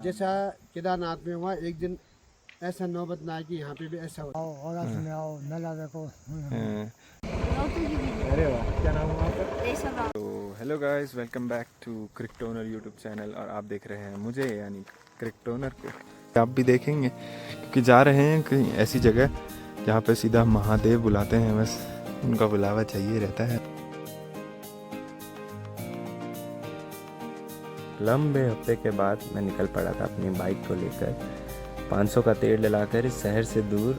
जैसा केदारनाथ में हुआ एक दिन ऐसा नौबत ना आए कि यहाँ पे भी ऐसा हो। और में आओ मेला देखो। अरे वाह, क्या नाम हुआ आपका? तो hello guys, welcome back to Crictoner YouTube channel. और आप देख रहे हैं मुझे यानी क्रिकटोनर को। आप भी देखेंगे क्योंकि जा रहे हैं कहीं ऐसी जगह जहाँ पे सीधा महादेव बुलाते हैं, बस उनका बुलावा चाहिए रहता है। लंबे हफ्ते के बाद मैं निकल पड़ा था अपनी बाइक को लेकर 500 का तेल डलाकर इस शहर से दूर।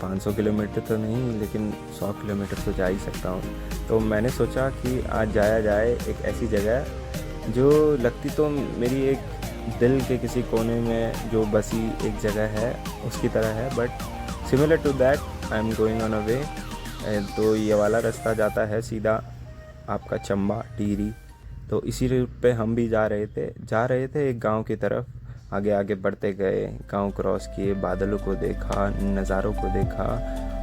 500 किलोमीटर तो नहीं लेकिन 100 किलोमीटर तो जा ही सकता हूँ। तो मैंने सोचा कि आज जाया जाए एक ऐसी जगह जो लगती तो मेरी एक दिल के किसी कोने में जो बसी एक जगह है उसकी तरह है, but similar to that I am going on a way. तो ये वाला रास्ता जाता है सीधा आपका चंबा टिहरी। तो इसी रूट पे हम भी जा रहे थे एक गांव की तरफ। आगे आगे बढ़ते गए, गांव क्रॉस किए, बादलों को देखा, नज़ारों को देखा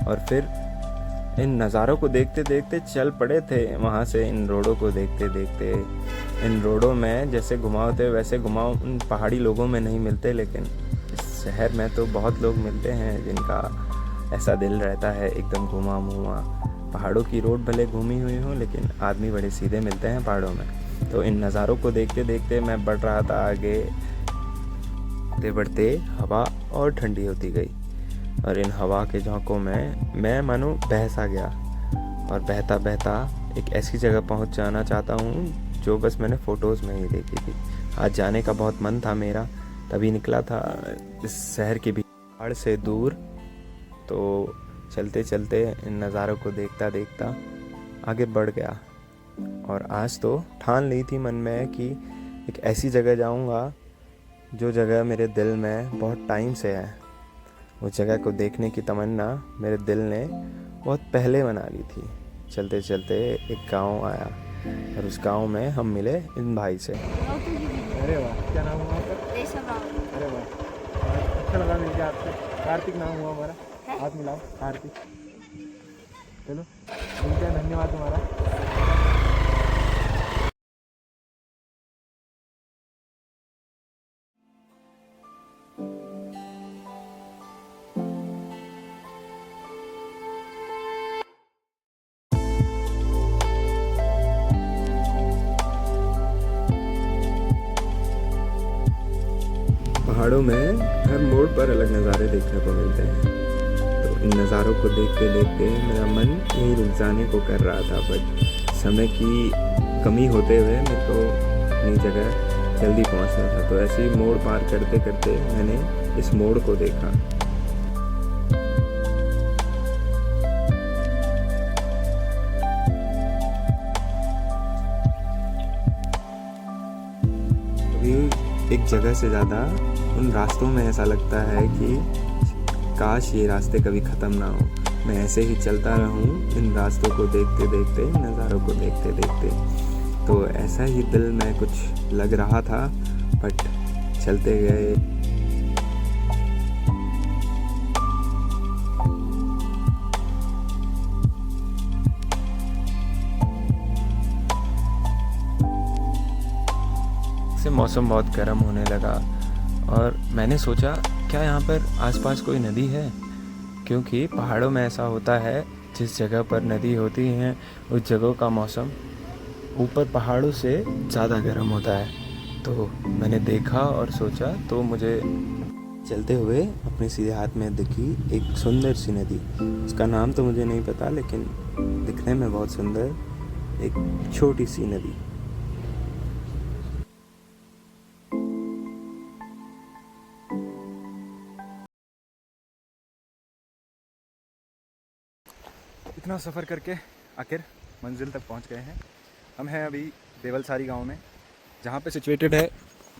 और फिर इन नज़ारों को देखते देखते चल पड़े थे वहाँ से। इन रोडों को देखते देखते, इन रोडों में जैसे घुमाव थे वैसे घुमाव उन पहाड़ी लोगों में नहीं मिलते, लेकिन इस शहर में तो बहुत लोग मिलते हैं जिनका ऐसा दिल रहता है एकदम घुमा मुआ। पहाड़ों की रोड भले घूमी हुई हूँ लेकिन आदमी बड़े सीधे मिलते हैं पहाड़ों में। तो इन नज़ारों को देखते देखते मैं बढ़ रहा था आगे। बढ़ते बढ़ते हवा और ठंडी होती गई और इन हवा के झोंकों में मैं मानो बहस आ गया और बहता बहता एक ऐसी जगह पहुंच जाना चाहता हूं जो बस मैंने फ़ोटोज़ में ही देखी थी। आज जाने का बहुत मन था मेरा, तभी निकला था इस शहर के भी पहाड़ से दूर। तो चलते चलते इन नज़ारों को देखता देखता आगे बढ़ गया और आज तो ठान ली थी मन में कि एक ऐसी जगह जाऊंगा जो जगह मेरे दिल में बहुत टाइम से है। उस जगह को देखने की तमन्ना मेरे दिल ने बहुत पहले बना ली थी। चलते चलते एक गांव आया और उस गांव में हम मिले इन भाई से। अरे वाह, क्या नाम हुआ आपका? अरे वाह, अच्छा लगा मिलके आपसे। कार्तिक नाम हुआ हमारा, हाथ मिलाओ। कार्तिक, चलो मिलते हैं, धन्यवाद तुम्हारा। पहाड़ों में हर मोड़ पर अलग नज़ारे देखने को मिलते हैं। तो इन नज़ारों को देखते देखते मेरा मन यहीं रुक जाने को कर रहा था, बट समय की कमी होते हुए मेरे को अपनी जगह जल्दी पहुंचना था। तो ऐसे ही मोड़ पार करते करते मैंने इस मोड़ को देखा। अभी एक जगह से ज़्यादा उन रास्तों में ऐसा लगता है कि काश ये रास्ते कभी ख़त्म ना हो, मैं ऐसे ही चलता रहूं इन रास्तों को देखते देखते, इन नज़ारों को देखते देखते। तो ऐसा ही दिल में कुछ लग रहा था, बट चलते गए। से मौसम बहुत गर्म होने लगा और मैंने सोचा क्या यहाँ पर आसपास कोई नदी है, क्योंकि पहाड़ों में ऐसा होता है जिस जगह पर नदी होती है उस जगह का मौसम ऊपर पहाड़ों से ज़्यादा गर्म होता है। तो मैंने देखा और सोचा, तो मुझे चलते हुए अपने सीधे हाथ में दिखी एक सुंदर सी नदी। उसका नाम तो मुझे नहीं पता लेकिन दिखने में बहुत सुंदर एक छोटी सी नदी। इतना सफ़र करके आखिर मंजिल तक पहुंच गए हैं। हम हैं अभी देवलसारी गांव में, जहां पे सिचुएटेड है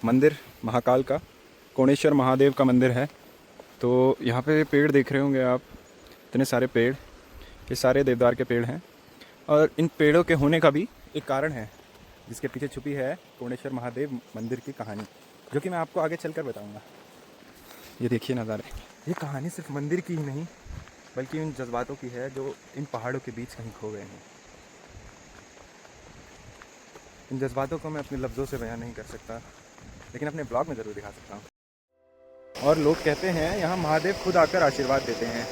मंदिर महाकाल का, कोणेश्वर महादेव का मंदिर है। तो यहाँ पे पेड़ देख रहे होंगे आप, इतने सारे पेड़, ये सारे देवदार के पेड़ हैं। और इन पेड़ों के होने का भी एक कारण है जिसके पीछे छुपी है कोणेश्वर महादेव मंदिर की कहानी, जो कि मैं आपको आगे चल कर बताऊँगा। ये देखिए नज़ारे। ये कहानी सिर्फ मंदिर की ही नहीं बल्कि उन जज्बातों की है जो इन पहाड़ों के बीच कहीं खो गए हैं। इन जज्बातों को मैं अपने लफ्ज़ों से बयान नहीं कर सकता। लेकिन अपने ब्लॉग में ज़रूर दिखा सकता हूँ। और लोग कहते हैं यहाँ महादेव खुद आकर आशीर्वाद देते हैं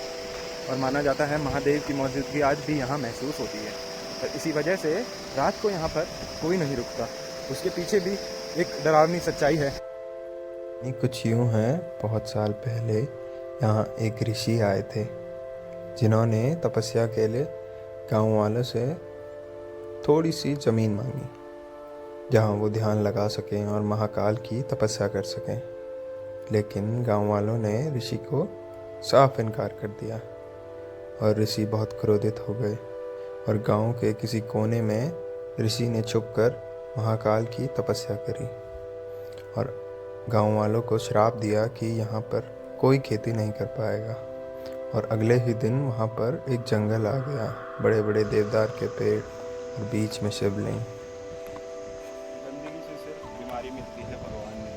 और माना जाता है महादेव की मौजूदगी आज भी यहाँ महसूस होती है। और इसी वजह से रात को यहाँ पर कोई नहीं रुकता। उसके पीछे भी एक डरावनी सच्चाई है। ये कुछ यूँ है, बहुत साल पहले यहाँ एक ऋषि आए थे जिन्होंने तपस्या के लिए गांव वालों से थोड़ी सी ज़मीन मांगी जहाँ वो ध्यान लगा सकें और महाकाल की तपस्या कर सकें। लेकिन गांव वालों ने ऋषि को साफ इनकार कर दिया और ऋषि बहुत क्रोधित हो गए और गांव के किसी कोने में ऋषि ने छुपकर महाकाल की तपस्या करी और गांव वालों को श्राप दिया कि यहाँ पर कोई खेती नहीं कर पाएगा। और अगले ही दिन वहाँ पर एक जंगल आ गया, बड़े बड़े देवदार के पेड़ और बीच में शिवलिंग। गंदगी से सिर्फ बीमारी मिलती है, भगवान ने।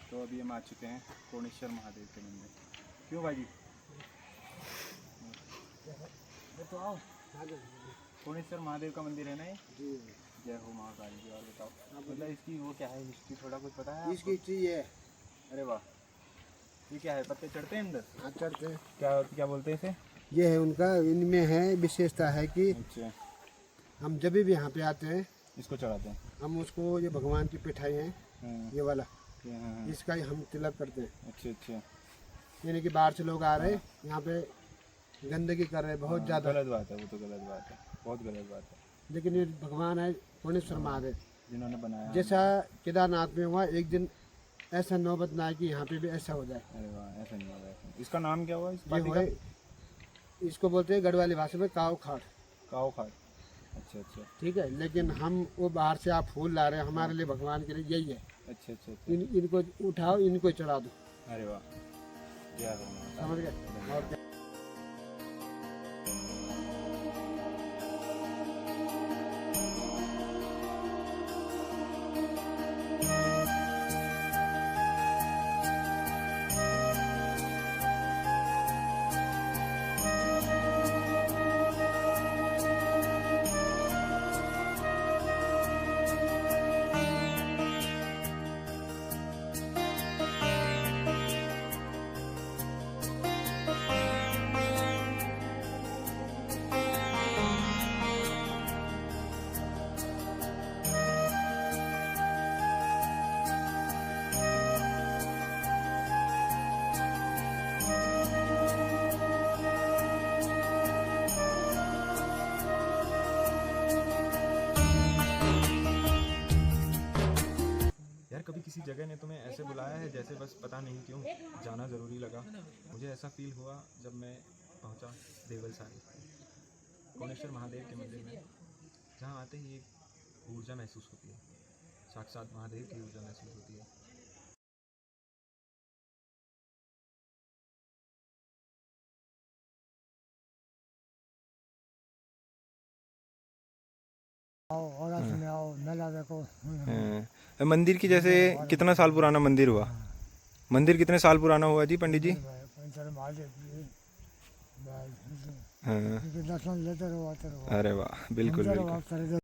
तो अभी हम आ चुके हैं कोणेश्वर महादेव के मंदिर। क्यों भाई जी? कोणेश्वर महादेव का मंदिर है ना ये? जय हो महाकाल जी। और बताओ मतलब इसकी वो क्या है हिस्ट्री, थोड़ा कुछ पता है? इसकी चीज है। अरे वाह, ये क्या है? पत्ते चढ़ते हैं अंदर? हाँ, चढ़ते हैं। क्या बोलते हैं इसे? ये है उनका, इनमें है विशेषता है कि अच्छा, हम जब भी यहाँ पे आते हैं इसको चढ़ाते हैं। हम उसको, ये भगवान की पिठाई है हाँ, ये वाला, हाँ, इसका ही हम तिलक करते हैं। अच्छा अच्छा। यानी कि बाहर से लोग आ रहे हैं यहाँ पे गंदगी कर रहे हैं बहुत ज़्यादा। गलत बात है, वो तो गलत बात है, बहुत गलत बात है। लेकिन ये भगवान है कोणेश्वर महादेव, जिन्होंने बनाया। जैसा केदारनाथ में हुआ एक दिन, ऐसा नौबत ना आए कि यहाँ पे भी ऐसा हो जाए। अरे वाह, ऐसा नहीं होगा। इसका नाम क्या हुआ इस ये पार्टी हुआ, का? इसको बोलते हैं गढ़वाली भाषा में काव खाट। काओ खाट। अच्छा अच्छा ठीक है, लेकिन हम वो बाहर से आप फूल ला रहे हैं, हमारे लिए भगवान के लिए यही है। अच्छा अच्छा अच्छा। इनको उठाओ, इनको चढ़ा दो। अरे वाह, जय हो महाकाल। समझ गए? और क्या? यार कभी किसी जगह ने तुम्हें ऐसे बुलाया है जैसे बस पता नहीं क्यों जाना ज़रूरी लगा? मुझे ऐसा फील हुआ जब मैं पहुंचा देवलसारी, कोणेश्वर महादेव के मंदिर में, जहां आते ही एक ऊर्जा महसूस होती है, साक्षात महादेव की ऊर्जा महसूस होती है। आओ और में आओ, मेला देखो। मंदिर की जैसे कितना साल पुराना मंदिर हुआ? मंदिर कितने साल पुराना हुआ जी पंडित जी? हाँ। दर्शन लेते रहो, आते रहो। अरे वाह, बिल्कुल बिल्कुल।